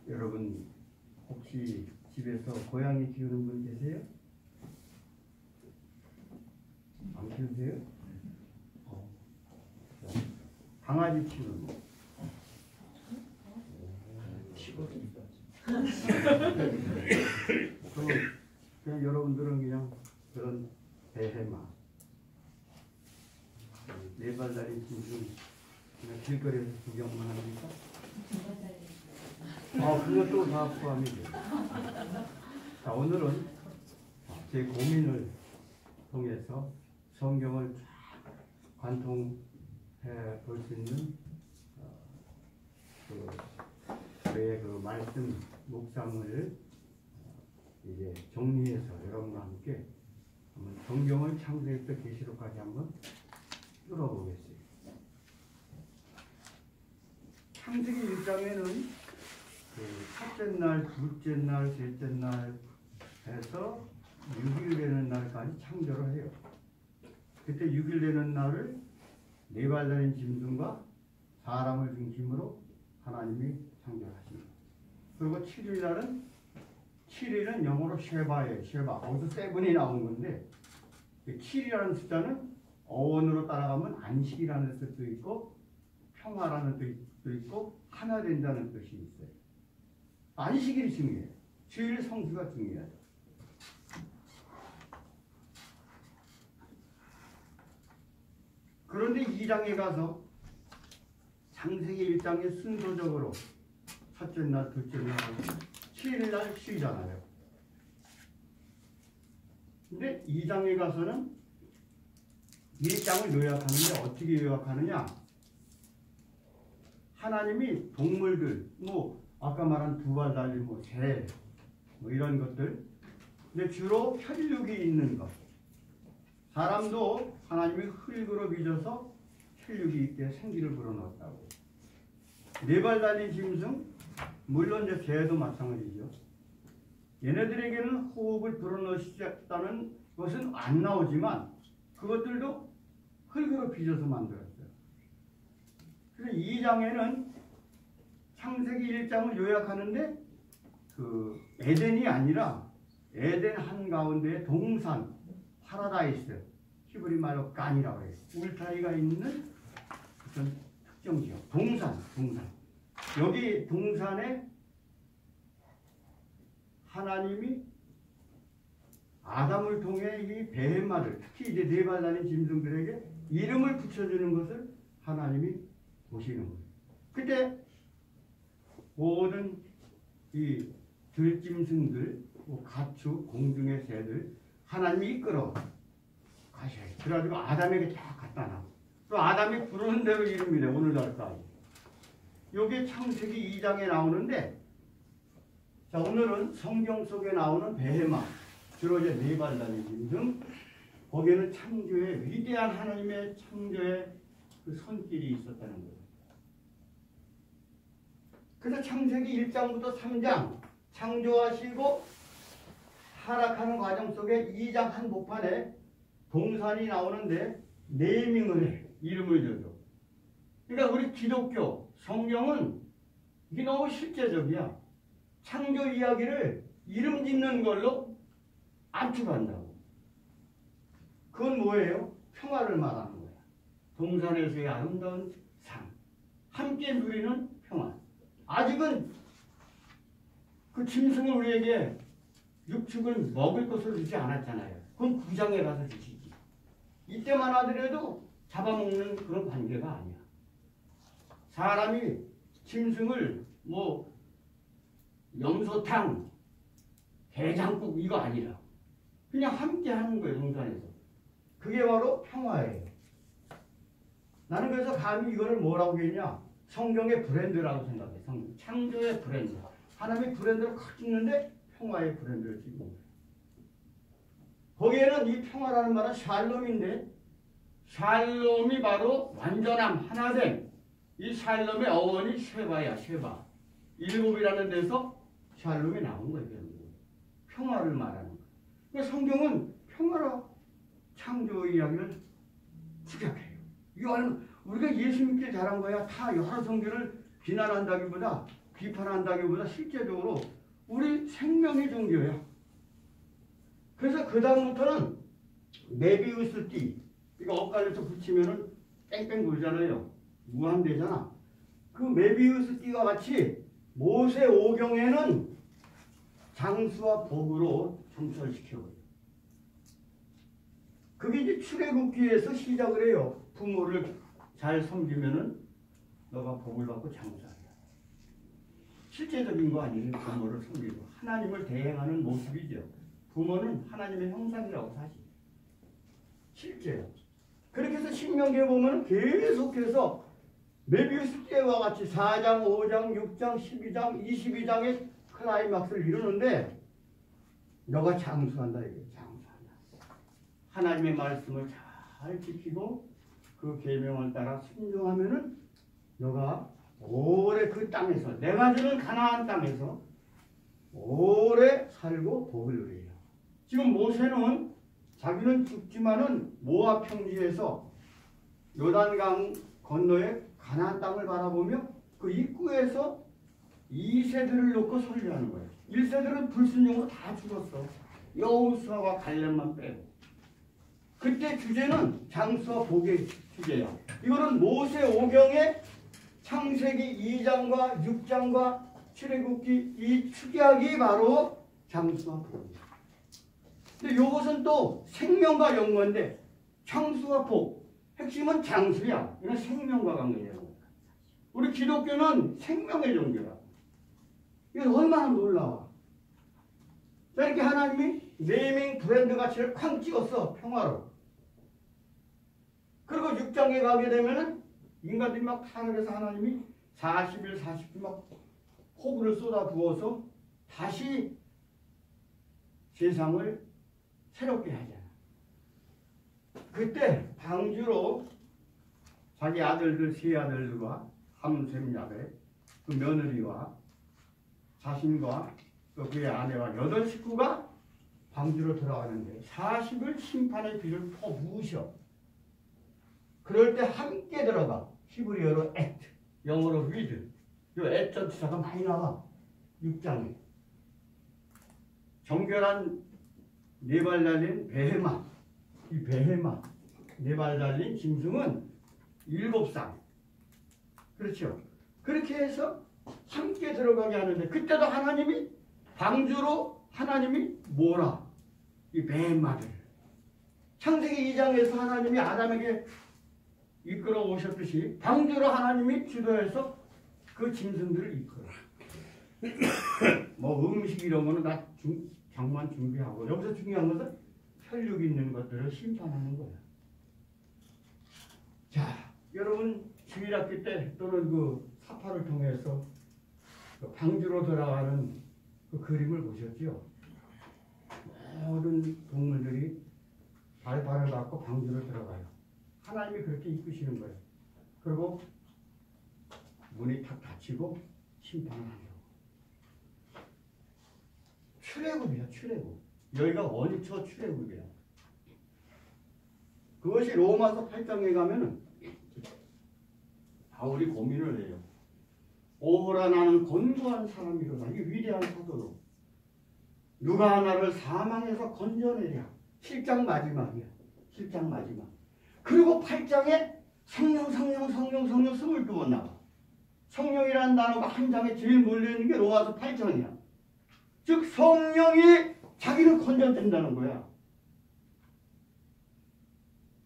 여러분 혹시 집에서 고양이 키우는 분 계세요? 안 키우세요? 강아지 키우는 분. 그냥 여러분들은 그냥 그런 배해마, 네발다리 짐승 그냥 길거리에서 구경만 합니까? 그것도 다 포함이 돼요. 자, 오늘은 제 고민을 통해서 성경을 쫙 관통해 볼 수 있는 저의 그 말씀 묵상을 이제 정리해서 여러분과 함께 한번 성경을 창세기부터 계시록까지 한번 뚫어보겠습니다. 창세기 1장에는 첫째 날, 둘째 날, 셋째 날 해서 6일 되는 날까지 창조를 해요. 그때 6일 되는 날을 네발 달린 짐승과 사람을 중심으로 하나님이 창조하십니다. 그리고 7일 날은 7일은 영어로 쉐바예요. 쉐바. 거기서 세븐이 나온 건데 7이라는 숫자는 어원으로 따라가면 안식이라는 뜻도 있고 평화라는 뜻도 있고 하나 된다는 뜻이 있어요. 안식일이 중요해요. 주일 성수가 중요해요. 그런데 2장에 가서 창세기 1장의 순서적으로 첫째 날, 둘째 날, 7일 날 쉬잖아요. 근데 2장에 가서는 1장을 요약하는데 어떻게 요약하느냐? 하나님이 동물들, 아까 말한 두 발 달린 새, 이런 것들, 근데 주로 혈육이 있는 것. 사람도 하나님이 흙으로 빚어서 혈육이 있게 생기를 불어넣었다고. 네 발 달린 짐승, 물론 이제 새도 마찬가지죠. 얘네들에게는 호흡을 불어넣으셨다는 것은 안 나오지만 그것들도 흙으로 빚어서 만들었어요. 그래서 2장에는 창세기 1장을 요약하는데 그 에덴이 아니라 에덴 한가운데의 동산, 파라다이스, 히브리 말로 간이라고 해요. 울타리가 있는 어떤 특정 지역, 동산. 여기 동산에 하나님이 아담을 통해 이 베헤마를, 특히 이제 네 발 달린 짐승들에게 이름을 붙여주는 것을 하나님이 보시는 거예요. 그때 모든 이 들짐승들, 가축, 공중의 새들 하나님이 이끌어 가셔요. 그래가지고 아담에게 딱 갖다 놔. 또 아담이 부르는 대로 이름이래. 오늘날까지. 요게 창세기 2장에 나오는데, 자, 오늘은 성경 속에 나오는 베헤마, 주로 이제 네 발 달린 짐승, 거기에는 창조의 위대한 하나님의 창조의 그 손길이 있었다는 거예요. 그래서 창세기 1장부터 3장 창조하시고 하락하는 과정 속에 2장 한복판에 동산이 나오는데 네이밍을 해. 이름을 줘줘. 그러니까 우리 기독교 성경은 이게 너무 실제적이야. 창조 이야기를 이름 짓는 걸로 압축한다고. 그건 뭐예요? 평화를 말하는 거야. 동산에서의 아름다운 삶, 함께 누리는 평화. 아직은 그 짐승을 우리에게 육축을 먹을 것을 주지 않았잖아요. 그건 9장에 가서 주시지. 이때만 하더라도 잡아먹는 그런 관계가 아니야. 사람이 짐승을 염소탕, 대장국 이거 아니라 그냥 함께 하는 거예요. 동산에서. 그게 바로 평화예요. 나는 그래서 감히 이거를 뭐라고 했냐? 성경의 브랜드라고 생각해. 창조의 브랜드. 하나님의 브랜드를 확 찍는데 평화의 브랜드를 찍는 거예요. 거기에는 이 평화라는 말은 샬롬인데, 샬롬이 바로 완전함, 하나됨. 이 샬롬의 어원이 쉐바야, 쉐바. 일곱이라는 데서 샬롬이 나온 거예요. 평화를 말하는 거예요. 그러니까 성경은 평화로 창조 이야기를 축약해요. 이거 우리가 예수 믿길 잘한 거야. 다 여러 성경을 비난한다기보다 비판한다기보다 실제적으로 우리 생명의 종교야. 그래서 그 다음부터는 메비우스 띠, 이거 엇갈려서 붙이면은 뺑뺑 돌잖아요. 무한대잖아. 그 메비우스 띠와 같이 모세 오경에는 장수와 복으로 점철시켜버려요. 그게 이제 출애굽기에서 시작을 해요. 부모를 잘 섬기면은 너가 복을 받고 장수한다. 실제적인 거 아니에요. 부모를 섬기고 하나님을 대행하는 모습이죠. 부모는 하나님의 형상이라고 사실. 실제요. 그렇게 해서 신명기에 보면 계속해서 메비우스 띠와 같이 4장, 5장, 6장, 12장, 22장의 클라이막스를 이루는데 너가 장수한다 이게 장수한다. 하나님의 말씀을 잘 지키고 그 계명을 따라 순종하면은 너가 오래 그 땅에서 내가 주는 가나안 땅에서 오래 살고 복을 누려요. 지금 모세는 자기는 죽지만은 모압 평지에서 요단강 건너에 가나안 땅을 바라보며 그 입구에서 2세들을 놓고 소리를 하는 거예요. 1세들은 불순종으로 다 죽었어. 여호수아와 갈렙만 빼고. 그때 주제는 장수와 복의 주제야. 이거는 모세 오경의 창세기 2장과 6장과 출애굽기 이 축약이 바로 장수와 복이야. 근데 이것은 또 생명과 연관돼. 장수와 복. 핵심은 장수야. 이건 생명과 관계되는 거야. 우리 기독교는 생명의 종교라. 이건 얼마나 놀라워. 자, 이렇게 하나님이 네이밍 브랜드 가치를 쾅 찍었어. 평화로. 그리고 6장에 가게 되면은 인간들이 막 타락해서 하나님이 40일, 40일 막 호구를 쏟아 부어서 다시 세상을 새롭게 하잖아. 그때 방주로 자기 아들들, 세 아들들과 함셈 야벳, 그 며느리와 자신과 또 그의 아내와 8 식구가 방주로 들어가는데 40일 심판의 비를 퍼부으셔. 그럴 때 함께 들어가. 히브리어로 at, 영어로 with. 이 at 전치사가 많이 나와. 6장에. 정결한 4발 달린 베헤마. 이 베헤마, 4발 달린 짐승은 7쌍. 그렇죠. 그렇게 해서 함께 들어가게 하는데 그때도 하나님이 방주로 하나님이 뭐라? 이 베헤마를. 창세기 2장에서 하나님이 아담에게 이끌어 오셨듯이 방주로 하나님이 주도해서 그 짐승들을 이끌어. 뭐 음식 이런 거는 다 장만 준비하고 여기서 중요한 것은 혈육 있는 것들을 심판하는 거야. 자, 여러분 주일학교 때 또는 그 사파를 통해서 그 방주로 돌아가는 그 그림을 보셨죠? 모든 동물들이 발을 갖고 방주로 들어가요. 하나님이 그렇게 이끄시는 거예요. 그리고 문이 탁 닫히고 심판을 하려고. 출애굽이야, 출애굽. 여기가 원초 출애굽이야. 그것이 로마서 8장에 가면은 바울이 고민을 해요. 오호라 나는 권고한 사람이로다. 이게 위대한 사도로. 누가 나를 사망에서 건져내랴. 7장 마지막이야. 7장 마지막. 그리고 8장에 성령 22번 나와. 성령이라는 단어가 한 장에 제일 몰려있는 게 로마서 8장이야. 즉 성령이 자기를 건져준다는 거야.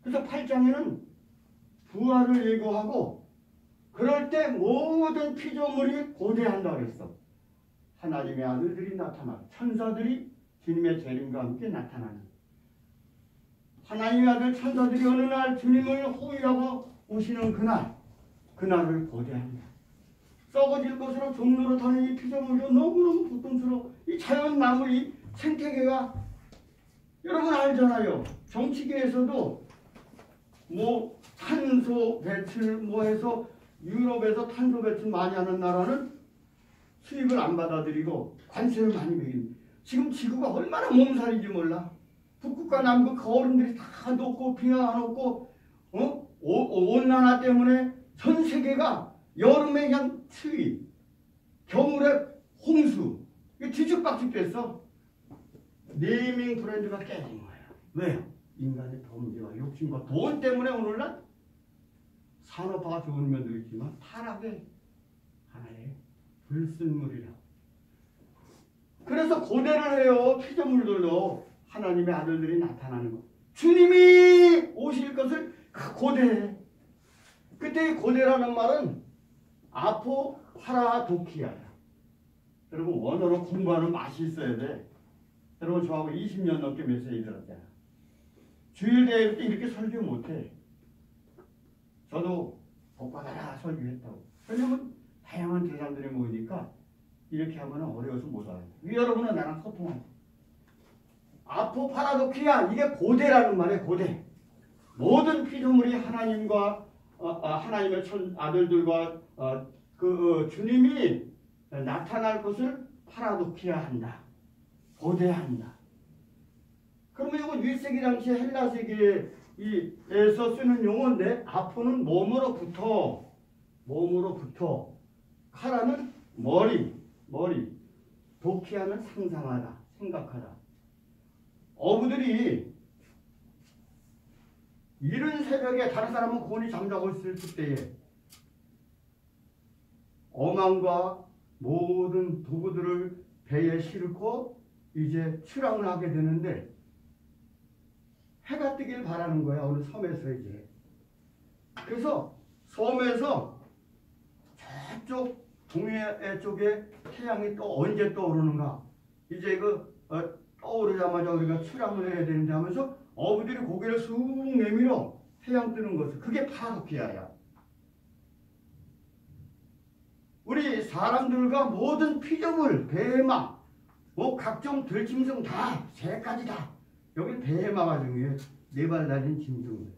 그래서 8장에는 부활을 예고하고 그럴 때 모든 피조물이 고대한다 그랬어. 하나님의 아들들이 나타나 천사들이 주님의 재림과 함께 나타나는. 하나님의 아들 천사들이 어느 날 주님을 호위하고 오시는 그날을 고대합니다. 썩어질 것으로 종로로 타는 이 피조물이 너무너무 고통스러워. 이 자연 마무리 생태계가 여러분 알잖아요. 정치계에서도 뭐 탄소 배출 뭐 해서 유럽에서 탄소 배출 많이 하는 나라는 수입을 안 받아들이고 관세를 많이 매깁니다. 지금 지구가 얼마나 몸살인지 몰라. 북극과 남극 그 얼음들이 다 녹고 빙하가 안 녹고 온난화 때문에 전 세계가 여름에 그냥 추위 겨울에 홍수. 이게 뒤죽박죽 됐어. 네이밍 브랜드가 깨진 거야. 왜요? 인간의 범죄와 욕심과 돈 때문에 오늘날 산업화가 좋은 면도 있지만 타락의 하나의 불순물이라. 그래서 고대를 해요. 피조물들도 하나님의 아들들이 나타나는 거. 주님이 오실 것을 고대해. 그때 고대라는 말은 아포 파라도키아야. 여러분 원어로 공부하는 맛이 있어야 돼. 여러분 저하고 20년 넘게 메시지 들었잖아. 주일대회 때 이렇게 설교 못해. 저도 복받아라 설교했다고. 왜냐면 다양한 대상들이 모이니까 이렇게 하면 어려워서 못 알아요. 여러분은 나랑 소통하고. 아포 파라도키아 이게 고대라는 말이에요. 고대. 모든 피조물이 하나님과 하나님의 아들들과 주님이 나타날 것을 파라도키아 한다. 고대한다. 그러면 이건 1세기 당시 헬라 세계에서 쓰는 용어인데 아포는 몸으로부터 카라는 머리 도키아는 상상하다 생각하다. 어부들이 이른 새벽에 다른 사람은 곤히 잠자고 있을 때에 어망과 모든 도구들을 배에 싣고 이제 출항을 하게 되는데 해가 뜨길 바라는 거야. 어느 섬에서 이제. 그래서 섬에서 저쪽 동해 쪽에 태양이 또 언제 떠오르는가. 이제 떠오르자마자 우리가 출항을 해야 되는데 하면서 어부들이 고개를 쑥 내밀어 태양 뜨는 것을. 그게 파라도키아야. 우리 사람들과 모든 피조물, 배마, 각종 들짐승 다, 새까지 다. 여기 배마가 중요해. 네 발 달린 짐승들.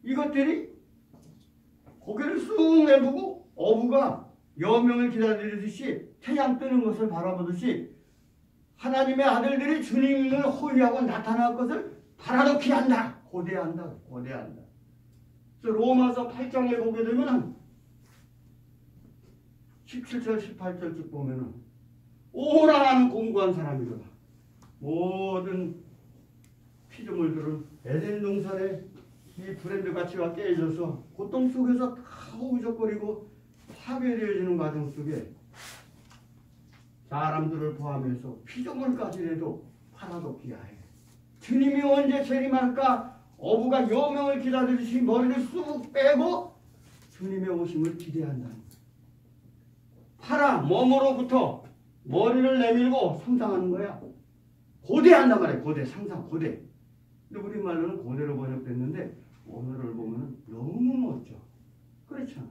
이것들이 고개를 쑥 내보고 어부가 여명을 기다리듯이 태양 뜨는 것을 바라보듯이 하나님의 아들들이 주님을 호위하고 나타날 것을 파라도키한다. 고대한다. 그래서 로마서 8장에 보게 되면 17절 18절쯤 보면은 오라는 공부한 사람이거든. 모든 피조물들은 에덴 동산의 이 브랜드 가치가 깨져서 고통 속에서 다 허우적거리고 파괴되어지는 과정 속에 사람들을 포함해서 피조물까지라도 파라도키아해. 주님이 언제 재림할까? 어부가 여명을 기다리듯이 머리를 쑥 빼고 주님의 오심을 기대한다. 몸으로부터 머리를 내밀고 상상하는 거야. 고대한단 말이야. 고대, 상상, 고대. 근데 우리말로는 고대로 번역됐는데 오늘을 보면 너무 멋져. 그렇잖아.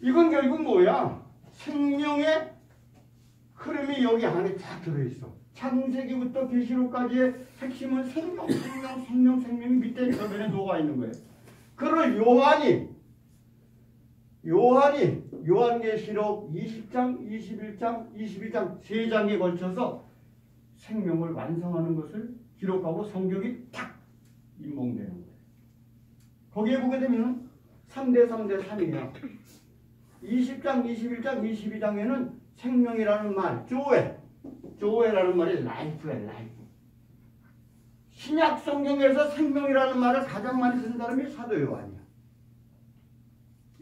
이건 결국 뭐야? 생명의 흐름이 여기 안에 쫙 들어있어. 창세기부터 계시록까지의 핵심은 생명이 밑에 저변에 녹아있는 거예요. 그걸 요한계시록 20장, 21장, 22장 3장에 걸쳐서 생명을 완성하는 것을 기록하고 성경이 탁 인봉되는 거예요. 거기에 보게 되면 3대 3이에요. 20장, 21장, 22장에는 생명이라는 말, 조에라는 말이 라이프야, 라이프. 신약 성경에서 생명이라는 말을 가장 많이 쓰는 사람이 사도 요한이야.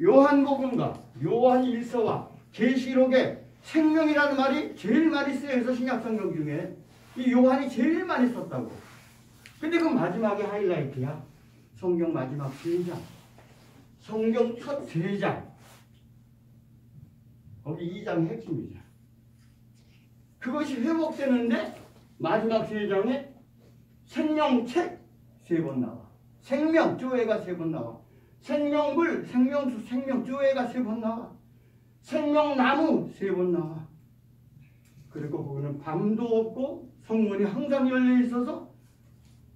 요한복음과 요한 1서와 계시록에 생명이라는 말이 제일 많이 쓰여서 신약 성경 중에 이 요한이 제일 많이 썼다고. 근데 그 마지막에 하이라이트야. 성경 마지막 3장. 성경 첫 3장. 거기 2장이 핵심이죠. 그것이 회복되는데 마지막 3장에 생명책 3번 나와. 생명, 조회가 3번 나와. 생명물, 생명수, 생명조회가 3번 나와. 생명나무 3번 나와. 그리고 거기는 밤도 없고 성문이 항상 열려 있어서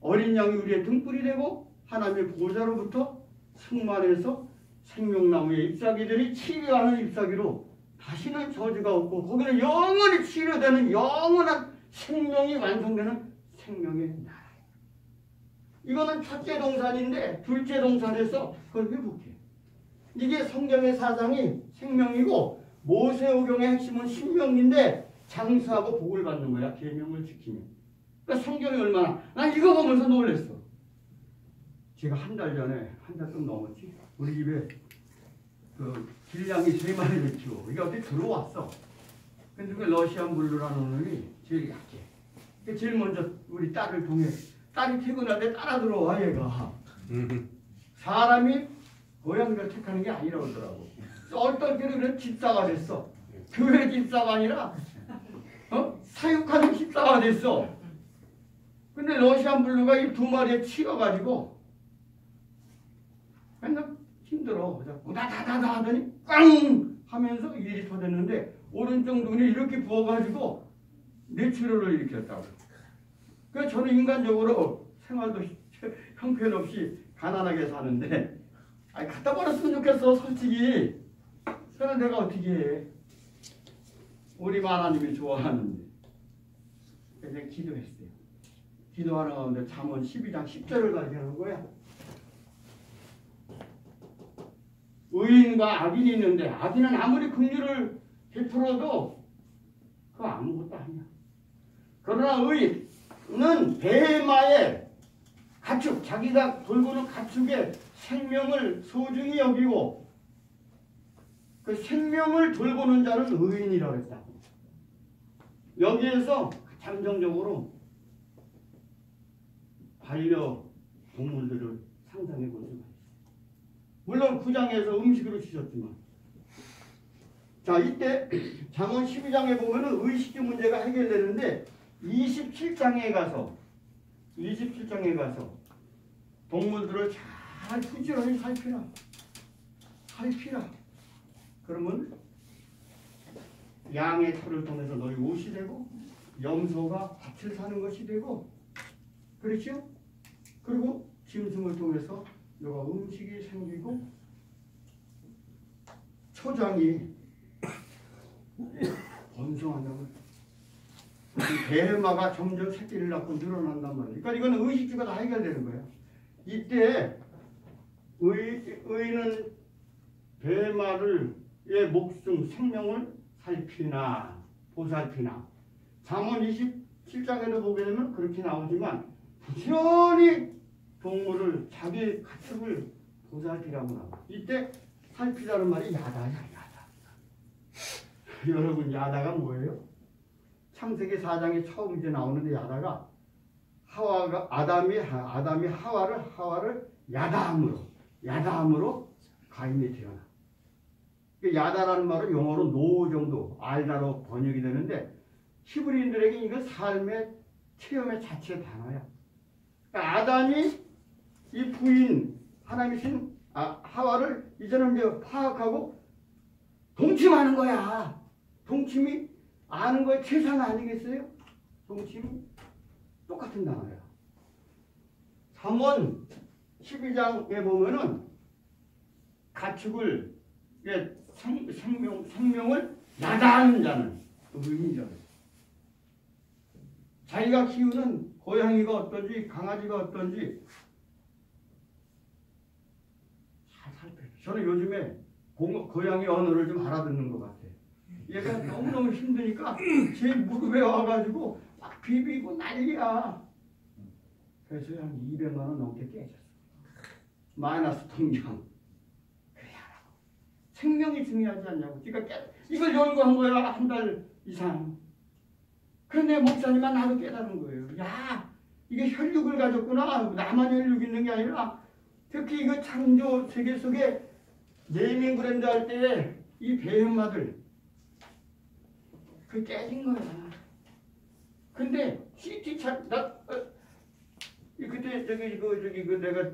어린 양이 우리의 등불이 되고 하나님의 보좌로부터 충만해서 생명나무의 잎사귀들이 치료하는 잎사귀로 다시는 저주가 없고 거기는 영원히 치료되는 영원한 생명이 완성되는 생명의 나라예요. 이거는 첫째 동산인데 둘째 동산에서 그걸 회복해. 이게 성경의 사상이 생명이고 모세오경의 핵심은 신명인데 장수하고 복을 받는 거야. 계명을 지키면. 그러니까 성경이 얼마나 난 이거 보면서 놀랬어. 제가 한 달 전에 한 달 좀 넘었지. 우리 집에 그 길냥이 3마리를 키워. 이게 어디 들어왔어. 근데 그 러시안 블루라는 놈이 제일 약해. 제일 먼저 우리 딸을 통해 딸이 퇴근할 때 따라 들어와 얘가. 사람이 고양이를 택하는 게 아니라고 그러더라고. 어떤 때는 집사가 됐어. 교회 집사가 아니라 사육하는 집사가 됐어. 근데 러시안 블루가 이 2마리에 치여가지고 맨날 힘들어. 우다다다다 하더니 꽝 하면서 2리터 됐는데 오른쪽 눈이 이렇게 부어가지고 뇌출혈을 일으켰다고. 그래서 저는 인간적으로 생활도 형편없이 가난하게 사는데 갖다 버렸으면 좋겠어 솔직히. 그래서 내가 어떻게 해. 우리 하나님이 좋아하는데. 그래서 내가 기도했어요. 기도하는 가운데 잠언 12장 10절을 발견한 거야. 의인과 악인이 있는데 악인은 아무리 긍휼을 베풀어도 그거 아무것도 아니야. 그러나 의인은 배마의 가축, 자기가 돌보는 가축의 생명을 소중히 여기고 그 생명을 돌보는 자는 의인이라고 했다. 여기에서 잠정적으로 반려동물들을 상상해 볼 수가 있어요. 물론 9장에서 음식으로 주셨지만 자 이때 잠언 12장에 보면은 의식주 문제가 해결되는데 27장에 가서 동물들을 잘 부지런히 살피라. 그러면 양의 털을 통해서 너희 옷이 되고 염소가 밭을 사는 것이 되고 그렇죠? 그리고 짐승을 통해서 너가 음식이 생기고 초장이 번성한다고. 배마가 점점 새끼를 낳고 늘어난단 말이에요. 그러니까 이거는 의식주가 다 해결되는 거예요. 이때 의인은 배마의 목숨, 생명을 살피나 보살피나. 잠언 27장에도 보게 되면 그렇게 나오지만 부지런히 동물을 자기 가축을 보살피라고 나와. 이때 살피라는 말이 야다야. 여러분 야다가 뭐예요? 창세기 4장에 처음 이제 나오는데 야다가 아담이 하와를 야다함으로 가인이 태어나. 야다라는 말은 영어로 노 정도 알다로 번역이 되는데 히브리인들에게 이건 삶의 체험의 자체 단어야. 그러니까 아담이 이 부인 하나님이신 하와를 이제는 이제 파악하고 동침하는 거야. 동침이 아는 거에 최상 아니겠어요? 동침이 똑같은 단어야. 잠언 12장에 보면은 가축을 생명을 야다하는 자는 의인이라고. 자기가 키우는 고양이가 어떤지 강아지가 어떤지 잘 살펴요. 저는 요즘에 고양이 언어를 좀 알아듣는 것 같아요. 얘가 너무너무 힘드니까 제 무릎에 와가지고 막 비비고 난리야. 그래서 한 200만 원 넘게 깨졌어. 마이너스 통장. 그래 하라고. 생명이 중요하지 않냐고. 그러니까 이걸 연구한 거야. 한 달 이상. 그런데 목사님만 나도 깨달은 거예요. 야, 이게 혈육을 가졌구나. 나만 혈육 있는 게 아니라 특히 이거 창조 세계 속에 네이밍 브랜드 할 때 이 배현마들 그 깨진 거야. 근데 CT 그때 내가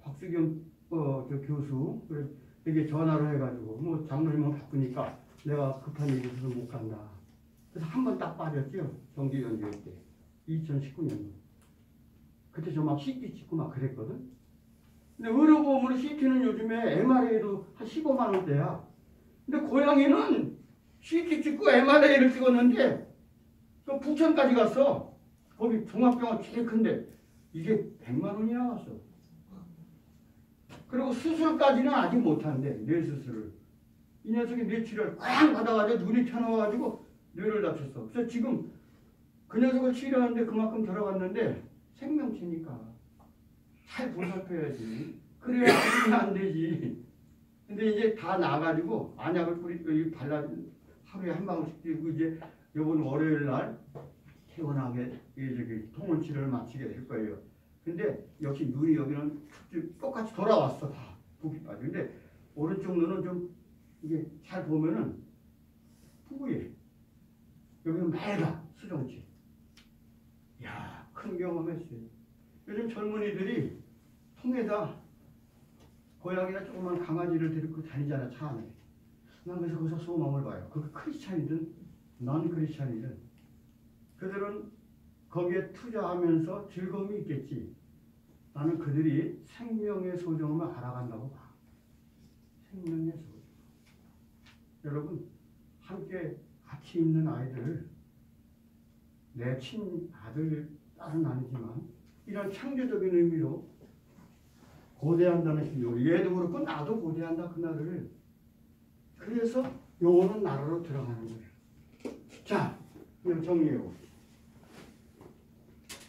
박수경 저 교수 그래 이게 전화로 해가지고 뭐 장로님은 바쁘니까 내가 급한 일이 있어서 못 간다. 그래서 한 번 딱 빠졌죠. 정기연주회 때 2019년도. 그때 저 막 CT 찍고 막 그랬거든. 근데 의료보험으로 CT는 요즘에 MRA도 한 15만 원대야. 근데 고양이는 CT 찍고 MRA를 찍었는데 또 부천까지 갔어. 거기 종합병원 제일 큰데 이게 100만 원이 나왔어. 그리고 수술까지는 아직 못한대. 뇌 수술을. 이 녀석이 뇌치료를 꽉 받아가지고 눈이 켜놓아가지고 뇌를 다쳤어. 그래서 지금 그 녀석을 치료하는데 그만큼 들어갔는데 생명체니까 잘 보살펴야지. 그래야 안 되지. 근데 이제 다 나가지고 안약을 발라 하루에 한 방울씩 띄고 이제 요번 월요일 날 퇴원하게 통원 치료를 마치게 될 거예요. 근데 역시 눈이 여기는 똑같이 돌아왔어. 다 붓기 빠져. 근데 오른쪽 눈은 좀 이게 잘 보면은 뿌예. 여기는 맑아. 수정치. 야, 큰 경험했어요. 요즘 젊은이들이 통에다 고양이나 조그만 강아지를 데리고 다니잖아, 차 안에. 난 그래서 거기서 소망을 봐요. 그 크리스찬이든 넌 크리스찬이든 그들은 거기에 투자하면서 즐거움이 있겠지. 나는 그들이 생명의 소중함을 알아간다고 봐. 생명의 소중. 여러분, 함께 같이 있는 아이들, 내 친아들, 딸은 아니지만 이런 창조적인 의미로 고대한다는 심리로 얘도 그렇고 나도 고대한다 그날을. 그래서 요거는 나라로 들어가는 거예요. 자, 이거 정리해봅시다.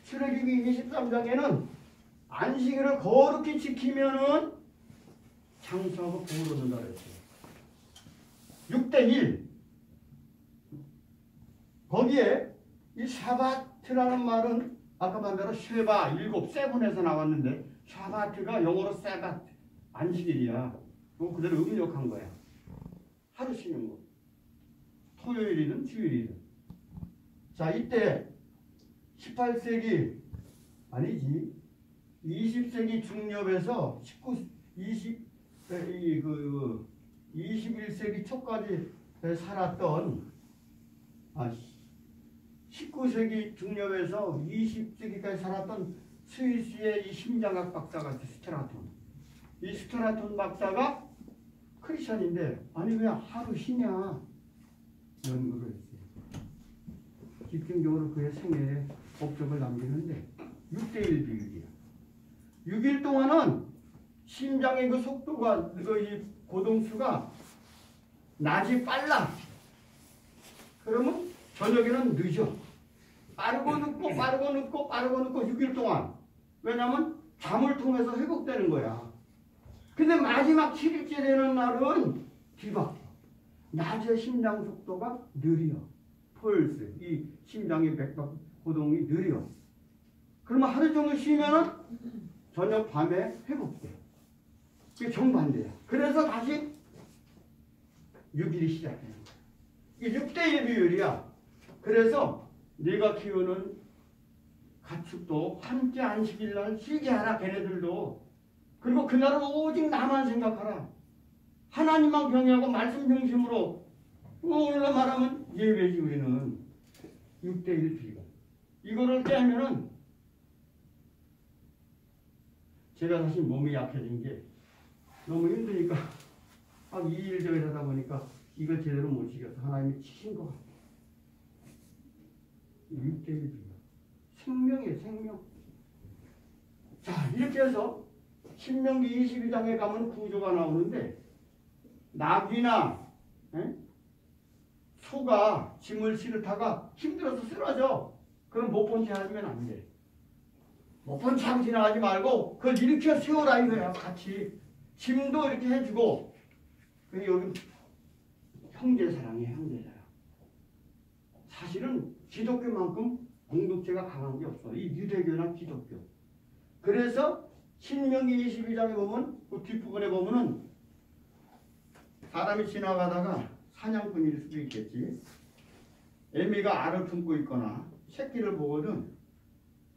출애굽기 23장에는 안식일을 거룩히 지키면은 장수하고 복을 얻는다 그랬어요. 6대1. 거기에 이 샤바트라는 말은 아까 말대로 쉐바, 7에서 나왔는데 샤바트가 영어로 세바트, 안식일이야. 그거 그대로 음력한 거야. 하루 쉬는 거. 토요일이든 주일이든. 자, 이때 18세기 아니지 20세기 중엽에서 21세기 초까지 살았던 19세기 중엽에서 20세기까지 살았던 스위스의 이 심장학 박사가 스트라톤. 이 스트라톤 박사가 크리스천인데 아니 왜 하루 쉬냐 연구를 했어요. 집중적으로 그의 생애에 업적을 남기는데 6대1 비율이야. 6일 동안은 심장의 그 속도가 이 고동수가 낮이 빨라. 그러면 저녁에는 늦어. 빠르고 늦고 빠르고 늦고 빠르고 늦고 6일 동안. 왜냐하면 잠을 통해서 회복되는 거야. 근데 마지막 7일째 되는 날은 뒤바뀌어. 낮에 심장 속도가 느려. 펄스, 이 심장의 백박 고동이 느려. 그러면 하루 종일 쉬면은 저녁 밤에 회복돼. 이게 정반대야. 그래서 다시 6일이 시작되는 거야. 이게 6대1 비율이야. 그래서 네가 키우는 가축도 함께 안식일 날 쉬게 하라. 걔네들도. 그리고 그날은 오직 나만 생각하라. 하나님만 경외하고 말씀 중심으로 오늘로 말하면 예배지. 우리는 6대1 비율. 이거를 깨면은 제가 사실 몸이 약해진 게 너무 힘드니까 막 2일 저일 하다 보니까 이걸 제대로 못 지켜서 하나님이 치신 것 같아요. 6대1 비율. 생명이에요, 생명. 자, 이렇게 해서 신명기 22장에 가면 구조가 나오는데 나귀나 소가 짐을 실다가 힘들어서 쓰러져. 그럼 못 본 채 하면 안 돼. 못 본 채 하고 지나가지 말고 그걸 일으켜 세워라 이거야. 같이 짐도 이렇게 해주고. 여기 형제사랑이에요. 형제사랑. 사실은 기독교만큼 공동체가 강한 게 없어. 이 유대교나 기독교. 그래서 신명기 22장에 보면 그 뒷부분에 보면은 사람이 지나가다가 사냥꾼일 수도 있겠지. 애미가 알을 품고 있거나 새끼를 보거든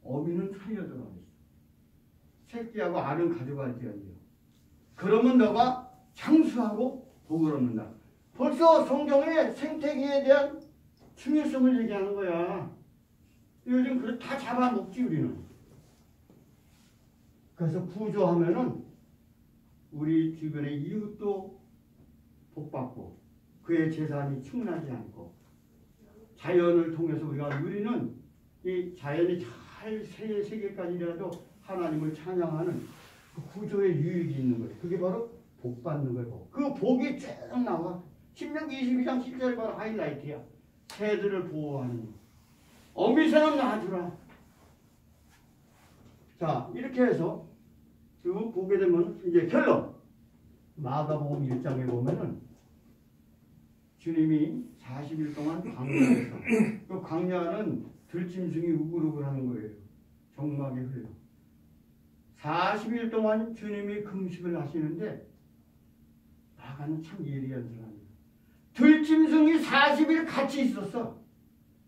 어미는 살려들어가 있어. 새끼하고 알은 가져갈지언정. 그러면 너가 장수하고 복을 얻는다. 벌써 성경에 생태계에 대한 중요성을 얘기하는 거야. 요즘 그걸 다 잡아먹지 우리는. 그래서 구조하면은 우리 주변의 이웃도 복받고 그의 재산이 충나지 않고 자연을 통해서 우리가 누리는 이 자연이 잘 세계까지 일어나도 하나님을 찬양하는 그 구조에 유익이 있는 거예요. 그게 바로 복 받는 거예요. 그 복이 쭉 나와. 신명기 22장 10절이 바로 하이라이트야. 새들을 보호하는 거. 어미새는 놔주라. 자, 이렇게 해서 쭉 보게 되면 이제 결론. 마가복음 1장에 보면은 주님이 40일 동안 광야에서 그 광야는 들짐승이 우글우글하는 거예요. 정막이 흘러. 40일 동안 주님이 금식을 하시는데 마가는 참 예리한 사람이에요. 들짐승이 40일 같이 있었어.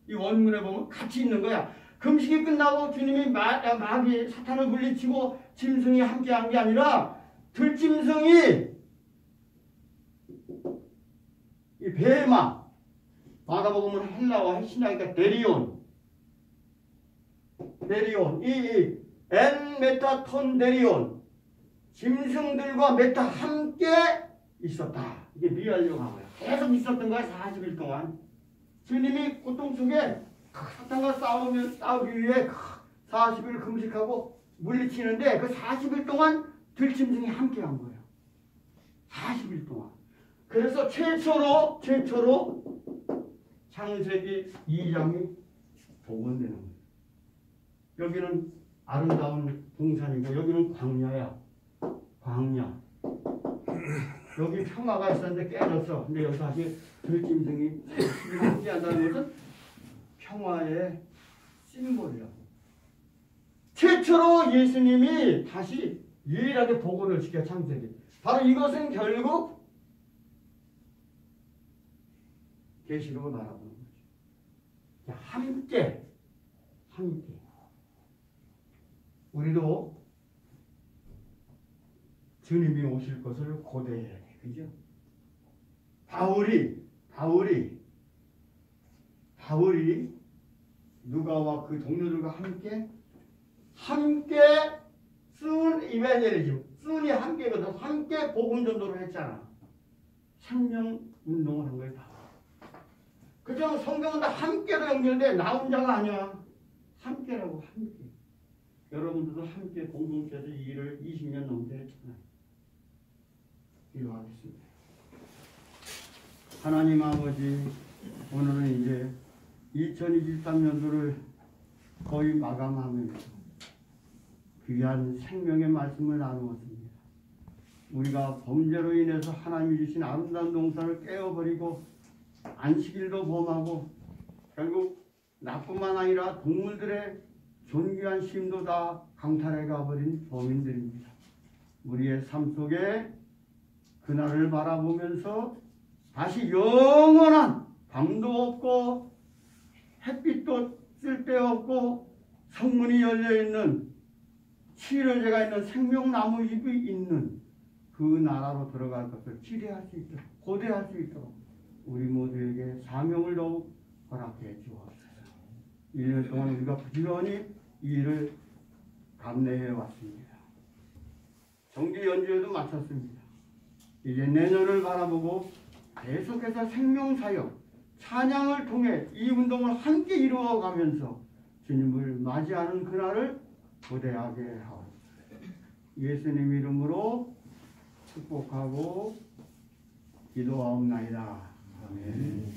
이 원문에 보면 같이 있는 거야. 금식이 끝나고 주님이 마귀 사탄을 물리치고 짐승이 함께한 게 아니라 들짐승이 이 베마 마가복음은 헬라와 신약이니까 데리온 이 엔메타톤 데리온 짐승들과 메타 함께 있었다. 이게 미알료가 뭐야. 계속 있었던 거야. 40일 동안 주님이 고통 속에 사탄과 싸우기 위해 40일 금식하고 물리치는데 그 40일 동안 들짐승이 함께한 거예요. 40일 동안. 그래서 최초로 창세기 2장이 복원되는 거예요. 여기는 아름다운 동산이고 여기는 광야야. 광야. 여기 평화가 있었는데 깨졌어. 근데 여기 다시 들짐승이 함께한다는 것은 평화의 심볼이라고. 최초로 예수님이 다시 유일하게 복원을 시켜 창세기. 바로 이것은 결국 계시록을 말하는 거죠. 함께. 우리도 주님이 오실 것을 고대해야 돼. 그죠? 바울이 누가와 그 동료들과 함께 쓴 이베젤리즘. 쓴이 함께거든. 함께 복음 전도를 했잖아. 생명 운동을 한 거예요. 그죠? 성경은 다 함께로 연결돼. 나 혼자가 아니야. 함께라고. 함께. 여러분들도 함께 공동체에서 이 일을 20년 넘게 했잖아요. 기도하겠습니다. 하나님 아버지, 오늘은 이제 2023년도를 거의 마감하면서 귀한 생명의 말씀을 나누었습니다. 우리가 범죄로 인해서 하나님이 주신 아름다운 동산을 깨어버리고 안식일도 범하고 결국 나뿐만 아니라 동물들의 존귀한 쉼도 다 강탈해 가버린 범인들입니다. 우리의 삶 속에 그날을 바라보면서 다시 영원한 밤도 없고 햇빛도 쓸데없고 성문이 열려있는 치료제가 있는 생명나무 잎이 있는 그 나라로 들어갈 것을 기대할 수 있도록 고대할 수 있도록 우리 모두에게 사명을 더욱 허락해 주옵소서. 1년 동안 우리가 부지런히 이 일을 감내해 왔습니다. 정기 연주회도 마쳤습니다. 이제 내년을 바라보고 계속해서 생명사역, 찬양을 통해 이 운동을 함께 이루어가면서 주님을 맞이하는 그날을 고대하게 하옵소서. 예수님 이름으로 축복하고 기도하옵나이다. 아멘.